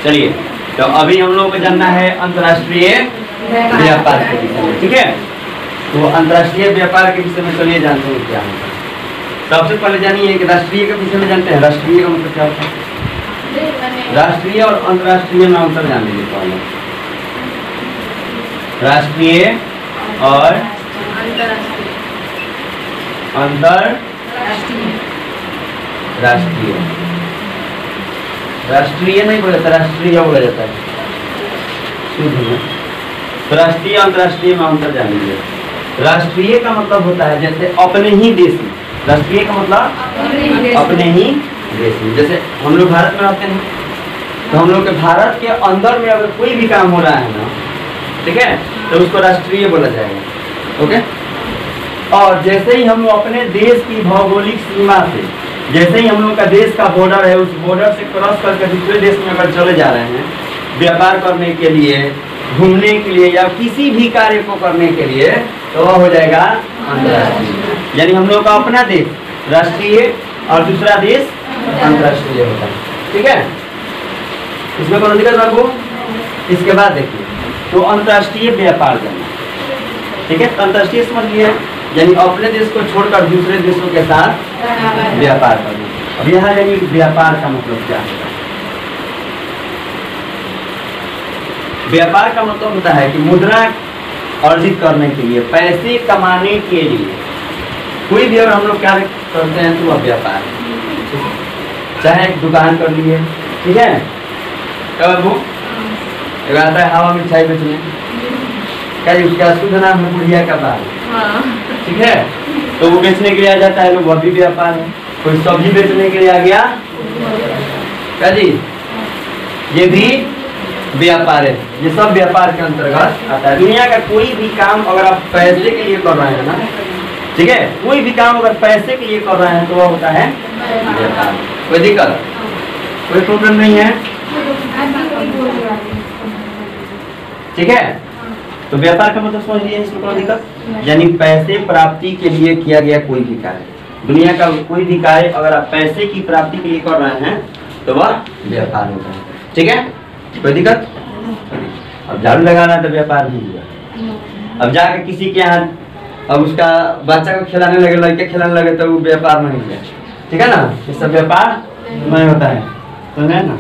चलिए, तो अभी हम लोग को जानना है अंतर्राष्ट्रीय व्यापार के विषय में, ठीक है। तो अंतर्राष्ट्रीय व्यापार के विषय में चलिए जानते हैं क्या होता है। सबसे पहले जानिए कि राष्ट्रीय के विषय में जानते हैं। राष्ट्रीय का मतलब क्या होता है? राष्ट्रीय और अंतर्राष्ट्रीय में अंतर जान लीजिए पहले। राष्ट्रीय और अंतरराष्ट्रीय। राष्ट्रीय नहीं बोला जाता, राष्ट्रीय बोला जाता है शुद्ध में। तो राष्ट्रीय अंतर्राष्ट्रीय में अंतर जान लीजिए। राष्ट्रीय का मतलब होता है जैसे अपने ही देश में। राष्ट्रीय का मतलब अपने ही देश में। जैसे हम लोग भारत में रहते हैं, तो हम लोग के भारत के अंदर में अगर कोई भी काम हो रहा है ना, ठीक है, तो उसको राष्ट्रीय बोला जाएगा। ओके। और जैसे ही हम लोग अपने देश की भौगोलिक सीमा से, जैसे ही हम लोग का देश का बॉर्डर है, उस बॉर्डर से क्रॉस करके दूसरे देश में अगर चले जा रहे हैं व्यापार करने के लिए, घूमने के लिए या किसी भी कार्य को करने के लिए, तो वह हो जाएगा अंतर्राष्ट्रीय। यानी हम लोग का अपना देश राष्ट्रीय और दूसरा देश अंतर्राष्ट्रीय होता है, ठीक है। इसमें कौन दिक्कत आपको? इसके बाद देखिए, तो अंतर्राष्ट्रीय व्यापार करना, ठीक है। अंतर्राष्ट्रीय समझ लिया, यानी अपने देश को छोड़कर दूसरे देशों के साथ व्यापार करना। अब यहाँ यानी व्यापार का मतलब क्या है? व्यापार का मतलब होता है कि मुद्रा अर्जित करने के लिए, पैसे कमाने के लिए कोई भी अगर हम लोग क्या करते हैं तो वह व्यापार है। चाहे एक दुकान कर लिए, ठीक है, कब वो आता है हवा में चाय बेचने, क्या उसका शुद्ध नाम है बुढ़िया का बाल, ठीक है, तो वो बेचने के लिए आ जाता है लोग, वह भी व्यापार है। कोई सब्जी बेचने के लिए आ गया, क्या जी, ये भी व्यापार है। ये सब व्यापार के अंतर्गत आता है। दुनिया का कोई भी काम अगर आप पैसे के लिए कर रहे हैं ना, ठीक है, कोई भी काम अगर पैसे के लिए कर रहे हैं तो वह होता है व्यापार। कोई दिक्कत, कोई प्रॉब्लम नहीं है, ठीक है। तो व्यापार का मतलब समझ लीजिए, इसमें कोई दिक्कत, यानी पैसे प्राप्ति के लिए किया गया कोई भी कार्य। दुनिया का कोई भी कार्य अगर आप पैसे की प्राप्ति के लिए कर रहे हैं तो वह व्यापार होता है, ठीक है। कोई दिक्कत? अब झाड़ू लगाना तो व्यापार नहीं हुआ। अब जाके किसी के यहाँ अब उसका बच्चा को खिलाने लगे, लड़के खिलाने लगे, तो वो व्यापार नहीं हुआ, ठीक है ना। ये सब व्यापार नहीं होता है, तो है ना।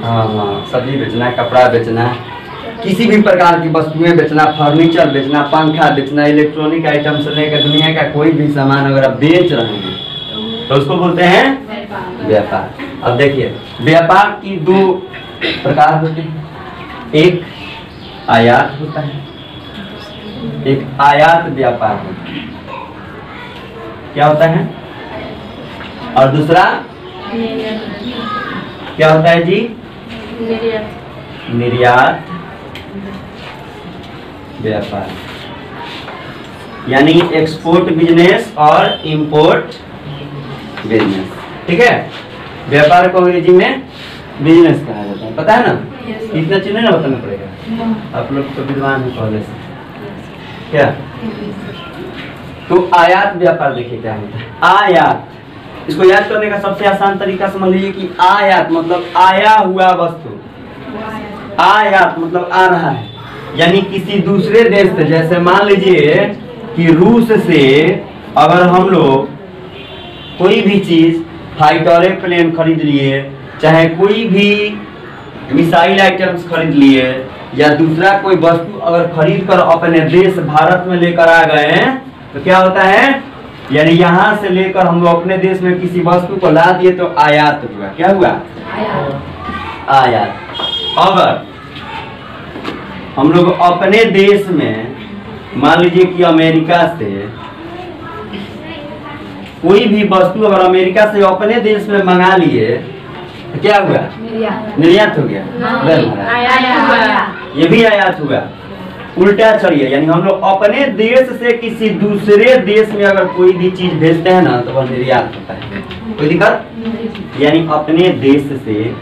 हाँ हाँ, सब्जी बेचना, कपड़ा बेचना, किसी भी प्रकार की वस्तुएं बेचना, फर्नीचर बेचना, पंखा बेचना, इलेक्ट्रॉनिक आइटम से लेकर दुनिया का कोई भी सामान अगर आप बेच रहे हैं तो उसको बोलते हैं व्यापार। अब देखिए, व्यापार की दो प्रकार होते हैं। एक आयात होता है, एक आयात व्यापार होता है। क्या होता है? और दूसरा क्या होता है जी? निर्यात व्यापार, यानी एक्सपोर्ट बिजनेस और इंपोर्ट बिजनेस, ठीक है। व्यापार को अंग्रेजी में बिजनेस कहा जाता है, पता है ना। इतना चीज नहीं ना बताना पड़ेगा, आप लोग तो विद्वान हैं पहले से। क्या? तो आयात व्यापार देखिए क्या होता है। आयात, इसको याद करने का सबसे आसान तरीका समझ लीजिए कि आयात मतलब आया हुआ वस्तु। आयात मतलब आ रहा है, यानी किसी दूसरे देश से, जैसे मान लीजिए कि रूस से अगर हम लोग कोई भी चीज, फाइटर प्लेन खरीद लिए, चाहे कोई भी मिसाइल आइटम्स खरीद लिए, या दूसरा कोई वस्तु अगर खरीद कर अपने देश भारत में लेकर आ गए हैं, तो क्या होता है, यानी यहाँ से लेकर हम लोग अपने देश में किसी वस्तु को ला दिए तो आयात हुआ। क्या हुआ? आयात। अगर हम लोग अपने देश में, मान लीजिए कि अमेरिका से कोई भी वस्तु अगर अमेरिका से अपने देश में मंगा लिए तो क्या हुआ? निर्यात हो गया। ये भी आयात हुआ। उल्टा चढ़िए, यानी हम लोग अपने देश से किसी दूसरे देश में अगर कोई भी चीज भेजते हैं ना तो वह निर्यात होता है। कोई दिक्कत? यानी अपने देश से,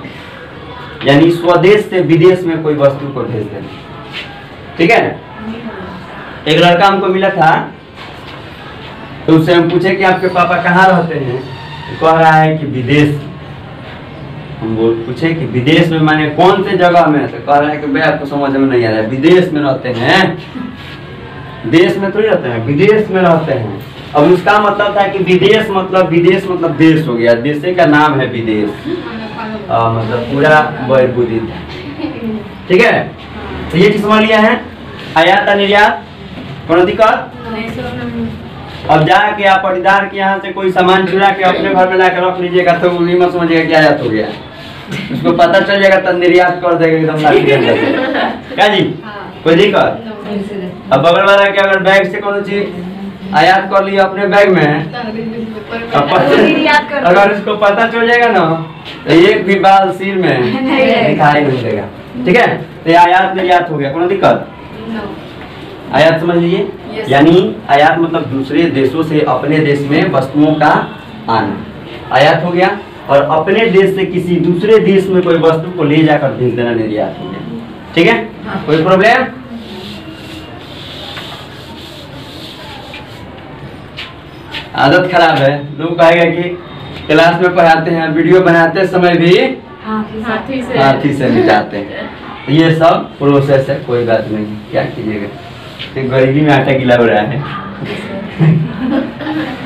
यानी स्वदेश से विदेश में कोई वस्तु को भेजते हैं, ठीक है। एक लड़का हमको मिला था, तो उससे हम पूछे कि आपके पापा कहाँ रहते हैं, तो कह रहा है कि विदेश। हम बोल पूछे कि विदेश में माने कौन से जगह में, तो कह रहे हैं कि भाई आपको समझ में नहीं आ रहा है, विदेश में रहते हैं, देश में थोड़ी रहते हैं, विदेश में रहते हैं। अब उसका मतलब था कि विदेश मतलब देश हो गया, देश का नाम है विदेश, मतलब पूरा बहुविध। ठीक है, तो ये चीज समझ लिया है। आयात और निर्यात कौन दिक्कत? अब जाके आप पटीदार के यहाँ से कोई सामान चुरा के अपने घर में लाकर रख लीजिएगा तो नहीं मत समझिएगा कि आयात हो गया, उसको पता चल जाएगा तो निर्यात कर देगा एकदम लाठी डंडा। क्या जी कोई दिक्कत? अब बगल वाला के अगर बैग से कौन चीज आयात कर लिया अपने बैग में, अगर उसको पता चल जाएगा ना तो एक भी बाल सिर में दिखाई नहीं देगा। ठीक है, तो आयात निर्यात हो गया, कौन दिक्कत? आयात समझ लीजिए, यानी आयात मतलब दूसरे देशों से अपने देश में वस्तुओं का आना, आयात हो गया। और अपने देश से किसी दूसरे देश में कोई वस्तु को ले जाकर भेज देना निर्यात हो गया। ठीक है, कोई प्रॉब्लम? आदत खराब है, लोग कहेगा कि क्लास में पढ़ाते हैं, वीडियो बनाते समय भी हाथी से मिटाते हैं। तो ये सब प्रोसेस है, कोई बात नहीं, क्या कीजिएगा, तो गरीबी में आटा गिला हो रहा है।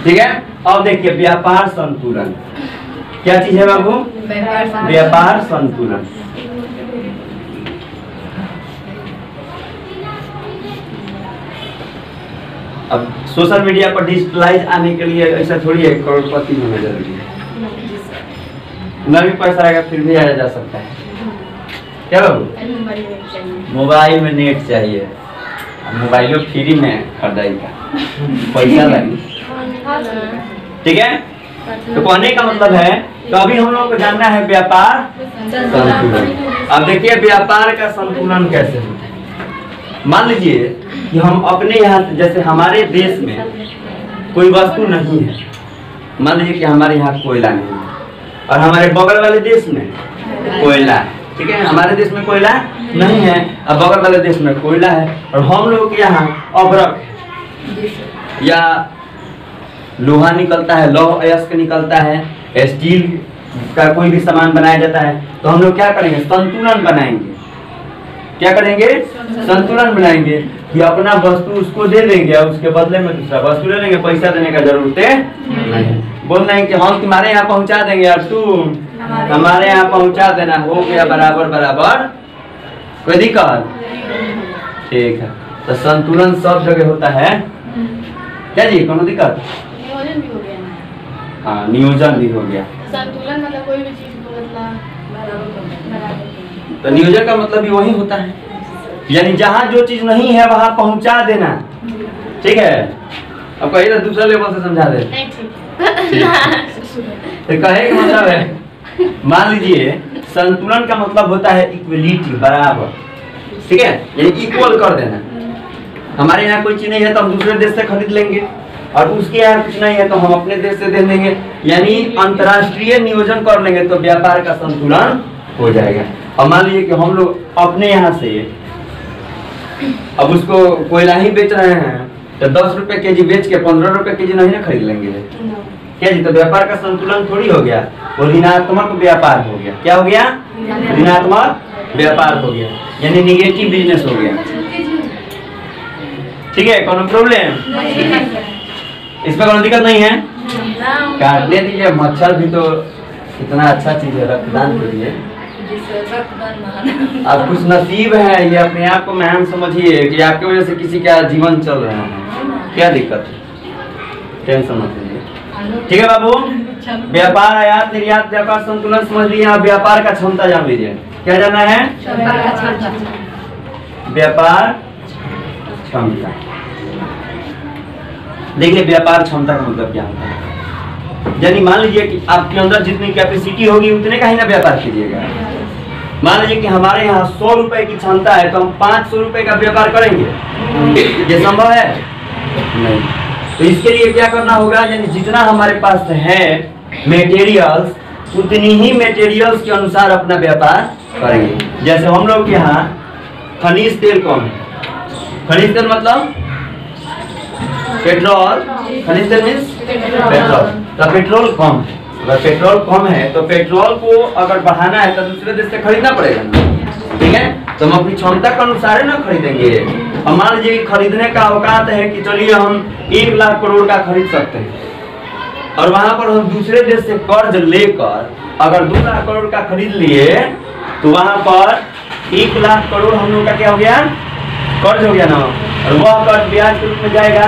ठीक है, अब देखिए व्यापार संतुलन क्या चीज है बाबू? व्यापार संतुलन। अब सोशल मीडिया पर डिजिटलाइज आने के लिए ऐसा थोड़ी है करोड़पति होना जरूरी है, न भी पैसा आएगा फिर भी आया जा सकता है। क्या बाबू? मोबाइल में नेट चाहिए, मोबाइलों फ्री में खरीदाई का पैसा लगे। ठीक है, तो कहने का मतलब है, तो अभी हम लोगों को जानना है व्यापार संतुलन। अब देखिए व्यापार का संतुलन कैसे होता है। मान लीजिए कि हम अपने यहाँ जैसे हमारे देश में कोई वस्तु नहीं है, मान लीजिए कि हमारे यहाँ कोयला नहीं है और हमारे बगल वाले देश में कोयला है। ठीक है, हमारे देश में कोयला नहीं है और बगल वाले देश में कोयला है, और हम लोग के यहाँ अभ्रक या लोहा निकलता है, लौह अयस्क निकलता है, स्टील का कोई भी सामान बनाया जाता है, तो हम लोग क्या करेंगे? संतुलन बनाएंगे। क्या करेंगे? संतुलन बनाएंगे कि अपना वस्तु उसको दे देंगे और उसके बदले में दूसरा वस्तु ले लेंगे, पैसा देने का जरूरत नहीं। बोल रहे हैं कि हम तुम्हारे यहाँ पहुँचा देंगे और तुम हमारे यहाँ पहुँचा देना, हो गया बराबर बराबर, कोई दिक्कत? ठीक है, तो संतुलन सब जगह होता है। क्या जी कोनो दिक्कत? नियोजन भी हो गया। हाँ, नियोजन भी हो गया। संतुलन मतलब कोई भी चीज को मतलब तो नियोजन का मतलब भी वही होता है, यानी जहाँ जो चीज नहीं है वहाँ पहुँचा देना। ठीक है, अब कहिए तो दूसरा लेवल से समझा दे। तो कहे का मतलब है, मान लीजिए संतुलन का मतलब होता है इक्वलिटी, बराबर। ठीक है, यानी इक्वल कर देना। हमारे यहाँ कोई चीज नहीं है तो हम दूसरे देश से खरीद लेंगे, और उसके यहाँ कुछ नहीं है तो हम अपने देश से दे देंगे, यानी अंतर्राष्ट्रीय नियोजन कर लेंगे तो व्यापार का संतुलन हो जाएगा। और मान लीजिए कि हम लोग अपने यहाँ से अब उसको कोयला ही बेच रहे हैं तो 10 रुपए केजी बेच के 15 रुपए केजी नहीं ना खरीद लेंगे। क्या जी? तो व्यापार का संतुलन थोड़ी हो गया, वो ऋणात्मक व्यापार हो गया। क्या हो गया? ऋणात्मक व्यापार हो गया, यानी निगेटिव बिजनेस हो गया। ठीक है, कोनो प्रॉब्लम? इसमें कोई दिक्कत नहीं है? काटने दीजिए, मच्छर भी तो इतना अच्छा चीज है, रक्तदान के लिए। आप कुछ नसीब है, ये अपने आप को महान समझिए कि आपकी वजह से किसी का जीवन चल रहा है। क्या दिक्कत है? टेंशन मत लीजिए। ठीक है बाबू, व्यापार आयात निर्यात व्यापार संतुलन समझ लिए। आप व्यापार का क्षमता जान लीजिए। क्या जानना है? व्यापार क्षमता। देखिए व्यापार क्षमता का मतलब क्या होता है, यानी मान लीजिए कि आपके अंदर जितनी कैपेसिटी होगी उतने का ही ना व्यापार कीजिएगा। मान लीजिए कि हमारे यहाँ 100 रुपए की क्षमता है तो हम 500 रुपए का व्यापार करेंगे, ये संभव है? नहीं। तो इसके लिए क्या करना होगा, यानी जितना हमारे पास है मेटेरियल्स, उतनी ही मेटेरियल्स के अनुसार अपना व्यापार करेंगे। जैसे हम लोग के यहाँ खनिज तेल कम है, खनिज तेल मतलब पेट्रोल, खनिज तेल मीन्स पेट्रोल, तो पेट्रोल कम है अगर पेट्रोल कम है तो पेट्रोल को अगर बढ़ाना है तो दूसरे देश से खरीदना पड़ेगा ना, ठीक है। तो हम अपनी क्षमता के अनुसार ना खरीदेंगे। और मान लीजिए खरीदने का औकात है कि चलिए हम 1 लाख करोड़ का खरीद सकते हैं, और वहां पर हम दूसरे देश से कर्ज लेकर अगर 2 लाख करोड़ का खरीद लिए तो वहां पर 1 लाख करोड़ हम लोग का क्या हो गया, कर्ज हो गया ना। और वह कर्ज ब्याज के रूप में जाएगा,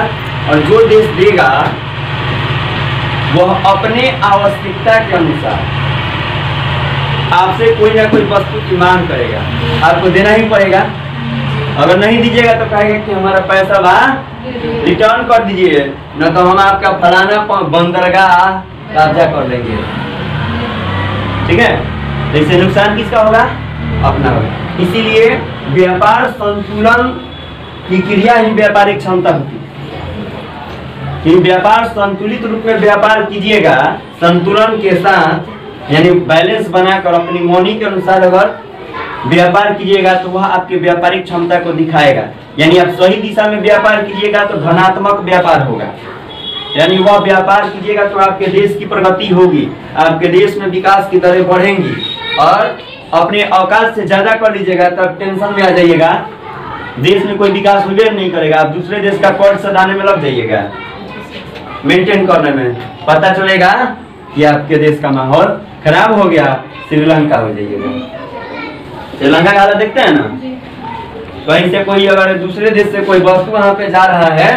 और जो देश देगा वह अपने आवश्यकता के अनुसार आपसे कोई ना कोई वस्तु की मांग करेगा, आपको देना ही पड़ेगा। अगर नहीं दीजिएगा तो कहेगा कि हमारा पैसा रिटर्न कर दीजिए, न तो हम आपका फलाना बंदरगाह कब्जा कर लेंगे, ठीक है। तो इससे नुकसान किसका होगा, अपना होगा। इसीलिए व्यापार संतुलन की क्रिया ही व्यापारिक क्षमता होती है कि व्यापार संतुलित रूप में व्यापार कीजिएगा, संतुलन के साथ यानी बैलेंस बनाकर अपनी मौनी के अनुसार अगर व्यापार कीजिएगा तो वह आपके व्यापारिक क्षमता को दिखाएगा। यानी आप सही दिशा में व्यापार कीजिएगा तो धनात्मक व्यापार होगा, यानी वह व्यापार कीजिएगा तो आपके देश की प्रगति होगी, आपके देश में विकास की दरें बढ़ेंगी। और अपने औकात से ज्यादा कर लीजिएगा तब टेंशन में आ जाइएगा, देश में कोई विकास हुए नहीं करेगा, आप दूसरे देश का कर्ज सदाने में लग जाइएगा, मेंटेन करने में। पता चलेगा कि आपके देश का माहौल खराब हो गया, श्रीलंका हो जाइएगा। श्रीलंका का हालत देखते हैं ना, कहीं से कोई अगर दूसरे देश से कोई वस्तु वहां पे जा रहा है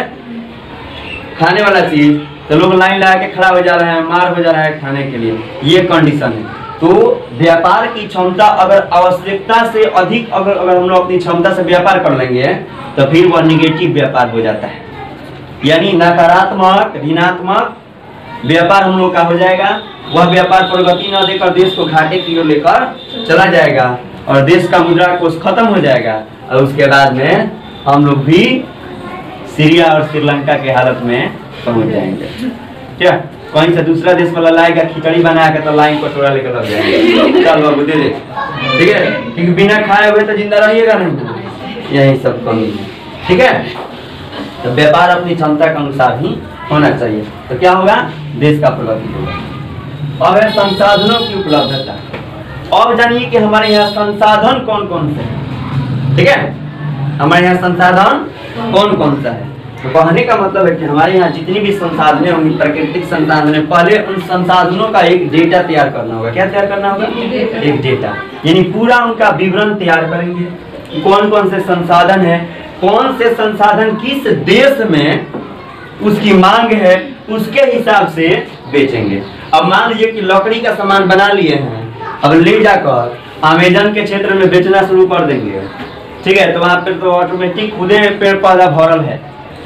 खाने वाला चीज, तो लोग लाइन लगा के खड़ा हो जा रहे हैं, मार हो जा रहा है खाने के लिए, ये कंडीशन है। तो व्यापार की क्षमता अगर आवश्यकता से अधिक अगर हम लोग अपनी क्षमता से व्यापार कर लेंगे तो फिर वह निगेटिव व्यापार हो जाता है, यानी नकारात्मक ऋणात्मक व्यापार हम लोग का हो जाएगा। वह व्यापार प्रगति न देकर देश को घाटे की ओर लेकर चला जाएगा और देश का मुद्रा कोष खत्म हो जाएगा, और उसके बाद में हम लोग भी सीरिया और श्रीलंका के हालत में पहुंच जाएंगे। क्या कहीं से दूसरा देश वाला लाएगा खिचड़ी बना के तो लाइन कटोरा लेकर लग जाएंगे, चल बाबू दे दे, ठीक है, क्योंकि बिना खाए हुए तो जिंदा रहिएगा नहीं। यही सब कमी है, ठीक है। तो व्यापार अपनी क्षमता के अनुसार ही होना चाहिए, तो क्या होगा, देश का प्रगति होगा। अब है संसाधनों की उपलब्धता। अब जानिए कि हमारे यहाँ संसाधन कौन कौन से हैं, ठीक है, हमारे यहाँ संसाधन कौन कौन सा है। तो कहने का मतलब है कि हमारे यहाँ जितनी भी संसाधनें होंगी, प्राकृतिक संसाधनें, पहले उन संसाधनों का एक डेटा तैयार करना होगा। क्या तैयार करना होगा, एक डेटा, यानी पूरा उनका विवरण तैयार करेंगे। कौन कौन से संसाधन है, कौन से संसाधन किस देश में उसकी मांग है, उसके हिसाब से बेचेंगे। अब मान लीजिए कि लकड़ी का सामान बना लिए हैं, अब ले जाकर अमेजन के क्षेत्र में बेचना शुरू कर देंगे, ठीक है, तो वहाँ पे तो ऑटोमेटिक खुदे पेड़ पौधा भरल है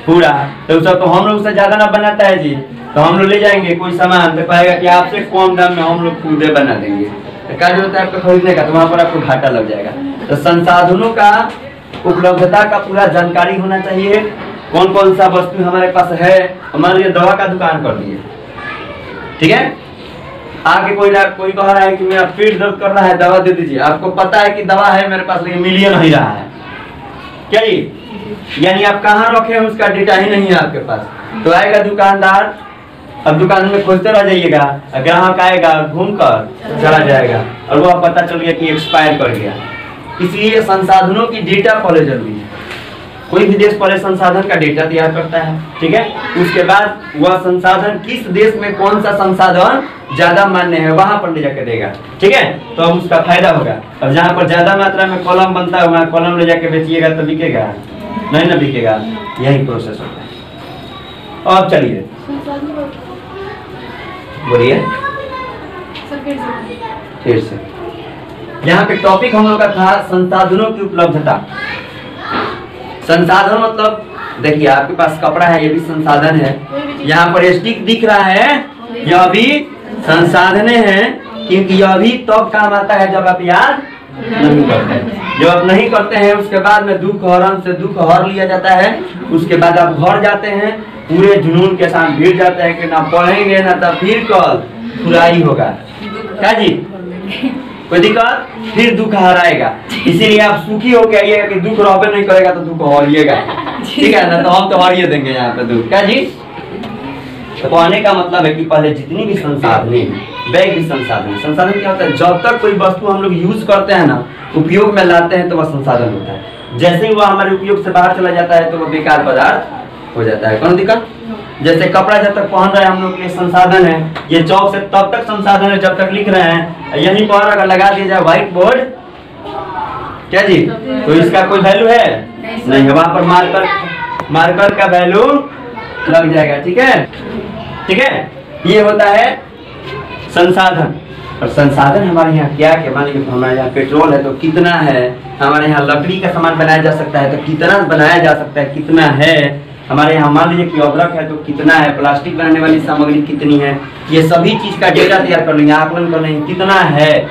पूरा, तो सब तो हम लोग से ज्यादा ना बनाता है जी, तो हम लोग ले जाएंगे कोई सामान तो कहेगा कि आपसे कम दाम में हम लोग खुदे बना देंगे, तो क्या होता है आपको खरीदने का, तो वहाँ पर आपको घाटा लग जाएगा। तो संसाधनों का उपलब्धता का पूरा जानकारी होना चाहिए, कौन कौन सा वस्तु हमारे पास है। मान लीजिए दवा का दुकान कर दिए, ठीक है, आगे कोई कह रहा है कि मेरा पेट दर्द कर रहा है, दवा दे दीजिए, आपको पता है कि दवा है मेरे पास लेकिन मिल नहीं रहा है, क्या ये, यानी आप कहाँ रखे हैं उसका डेटा ही नहीं है आपके पास। तो आएगा दुकानदार, अब दुकान में खोजते रह जाइएगा, ग्राहक आएगा घूमकर चला जाएगा और वह पता चल गया कि एक्सपायर कर गया। इसलिए संसाधनों की डेटा पहले जरूरी है। कोई भी देश पहले संसाधन का डेटा तैयार करता है, ठीक है, उसके बाद वह संसाधन किस देश में कौन सा संसाधन ज्यादा मान्य है वहां पर ले जाकर देगा, ठीक है, तो अब उसका फायदा होगा। अब जहाँ पर ज्यादा मात्रा में कॉलम बनता है वहाँ कॉलम ले जाके बेचिएगा तो बिकेगा नहीं, ना बिकेगा, यही प्रोसेस होता है। अब चलिए बोलिए फिर से, यहाँ पे टॉपिक हम लोग का था संसाधनों की उपलब्धता। संसाधन मतलब देखिए आपके पास कपड़ा है, ये भी संसाधन है, यहाँ पर स्टिक दिख रहा है, यह भी संसाधने हैं, क्योंकि यह भी तब काम आता है जब आप याद नहीं करते हैं। जब आप नहीं करते हैं उसके बाद में दुख हरण से दुख हर लिया जाता है, उसके बाद आप घर जाते हैं पूरे जुनून के साथ भीड़ जाते हैं कि ना पढ़ेंगे ना तो फिर कल बुराई होगा, क्या जी, कोई दिक्कत, फिर दुख हराएगा। इसीलिए आप सुखी होके आइएगा कि दुख रहबे नहीं करेगा तो दुख हरिएगा, ठीक है ना, तो हम तो हरिए देंगे यहाँ पे दुख, क्या जी। तो कहने का मतलब है कि पहले जितनी भी संसाधन है, व्यय भी संसाधन। संसाधन क्या होता है? जब तक कोई वस्तु हम लोग यूज करते हैं ना, उपयोग में लाते हैं, तो वह संसाधन होता है। जैसे ही वह हमारे उपयोग से बाहर चला जाता है तो वह बेकार पदार्थ हो जाता है। कौन दिक्कत? जैसे कपड़ा जब तक पहन रहे हैं हम लोग के लिए संसाधन है, ये चौक से तब तक संसाधन है जब तक लिख रहे हैं। यहीं पर अगर लगा दिया जाए व्हाइट बोर्ड, क्या जी, तो इसका कोई वैल्यू है नहीं है, वहां पर मार्कर का वैल्यू लग जाएगा। ठीक है, ठीक है, ये होता है संसाधन। और संसाधन हमारे यहाँ क्या क्या, मान लीजिए हमारे यहाँ पेट्रोल है तो कितना है, हमारे यहाँ लकड़ी का सामान बनाया जा सकता है तो कितना बनाया जा सकता है, कितना है। हमारे यहाँ मान लीजिए कि अदरक है तो कितना है, प्लास्टिक बनाने वाली सामग्री कितनी है, ये सभी चीज का डेटा तैयार कर लेंगे, आकलन कर लेंगे कितना है।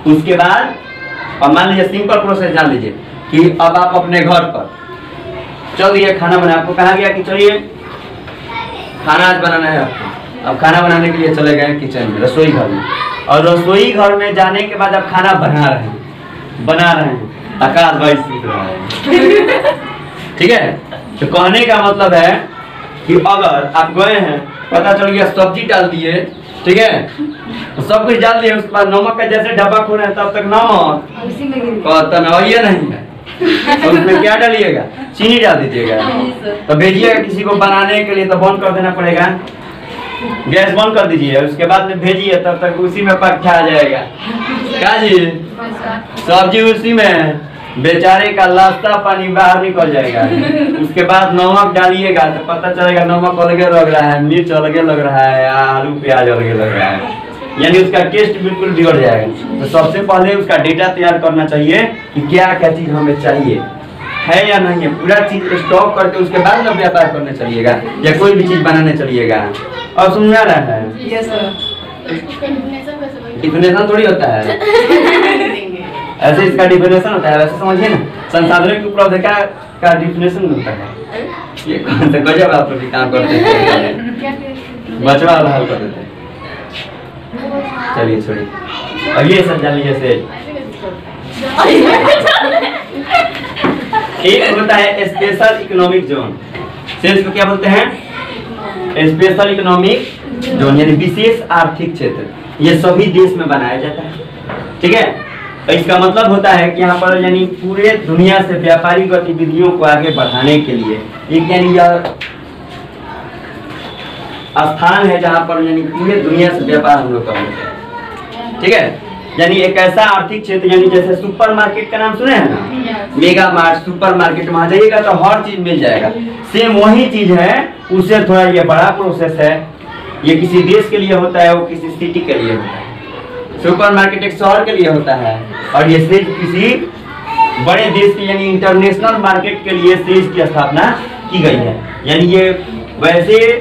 उसके बाद अब मान लीजिए सिंपल प्रोसेस जान लीजिए कि अब आप अपने घर पर चल दिए खाना बनाए, आपको कहा गया कि चलिए खाना आज बनाना है आपको। अब खाना बनाने के लिए चले गए किचन में, रसोई घर में, और रसोई घर में जाने के बाद अब खाना बना रहे हैं, आकाश भाई सीख रहा है। ठीक है, तो कहने का मतलब है कि अगर आप गए हैं, पता चल गया सब्जी डाल दिए, ठीक है, तो सब कुछ डाल दिए, उसके बाद नमक का जैसे डब्बा खोले तब तक नमक ये नहीं है, तो उसमें क्या डालिएगा? चीनी डाल दीजिएगा। तो भेजिएगा किसी को बनाने के लिए तो बंद कर देना पड़ेगा, गैस बंद कर दीजिए, उसके बाद में भेजिए, तब तक उसी में पक खा जाएगा। क्या जी, सब्जी उसी में, बेचारे का लास्ता पानी बाहर निकल जाएगा। उसके बाद नमक डालिएगा तो पता चलेगा नमक अलगे लग रहा है, मिर्च अलगे लग रहा है, आलू प्याज अलगे लग रहा है, यानी उसका टेस्ट बिल्कुल बिगड़ जाएगा। तो सबसे पहले उसका डेटा तैयार करना चाहिए कि क्या क्या चीज हमें चाहिए है या नहीं है, पूरा चीज स्टॉक करके उसके बाद ना व्यापार करने चलिएगा या कोई भी चीज बनाने चलिएगा। और समझ आ रहा है? Yes sir. डिफिनेशन थोड़ी होता है, ऐसे इसका डिफिनेशन होता है, वैसे समझिए ना, संसाधनों की उपलब्धता का डिफिनेशन होता है। ये कौन सा गजब आप लोग काम करते हैं, बचवा वाला हल कर देते हैं। चलिए छोड़िए, अब ये सब जान लीजिए से एक होता है स्पेशल इकोनॉमिक जोन। सेल्स को क्या बोलते हैं? स्पेशल इकोनॉमिक जोन, यानी विशेष आर्थिक क्षेत्र। ये सभी देश में बनाया जाता है। ठीक है, इसका मतलब होता है कि यहाँ पर यानी पूरे दुनिया से व्यापारिक गतिविधियों को आगे बढ़ाने के लिए एक यानी यह स्थान है जहाँ पर यानी पूरे दुनिया से व्यापार हम लोग करते हैं। ठीक है, यानी एक ऐसा आर्थिक क्षेत्र, यानी जैसे सुपर मार्केट का नाम सुने हैं ना, मेगा मार्ट, सुपर मार्केट, वहां जाइएगा तो हर चीज मिल जाएगा। सेम वही चीज है, उससे थोड़ा ये बड़ा प्रोसेस है। ये किसी देश के लिए होता है, वो किसी सिटी के लिए होता है। सुपर मार्केट एक शहर के लिए होता है, और ये सिर्फ किसी बड़े देश के यानी इंटरनेशनल मार्केट के लिए सेल्स की स्थापना की गई है। यानी ये वैसे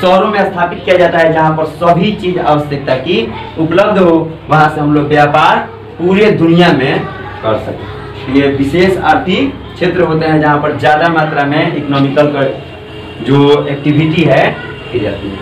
शहरों में स्थापित किया जाता है जहाँ पर सभी चीज आवश्यकता की उपलब्ध हो, वहां से हम लोग व्यापार पूरे दुनिया में कर सके। ये विशेष आर्थिक क्षेत्र होते हैं जहाँ पर ज्यादा मात्रा में इकोनॉमिकल जो एक्टिविटी है की जाती है।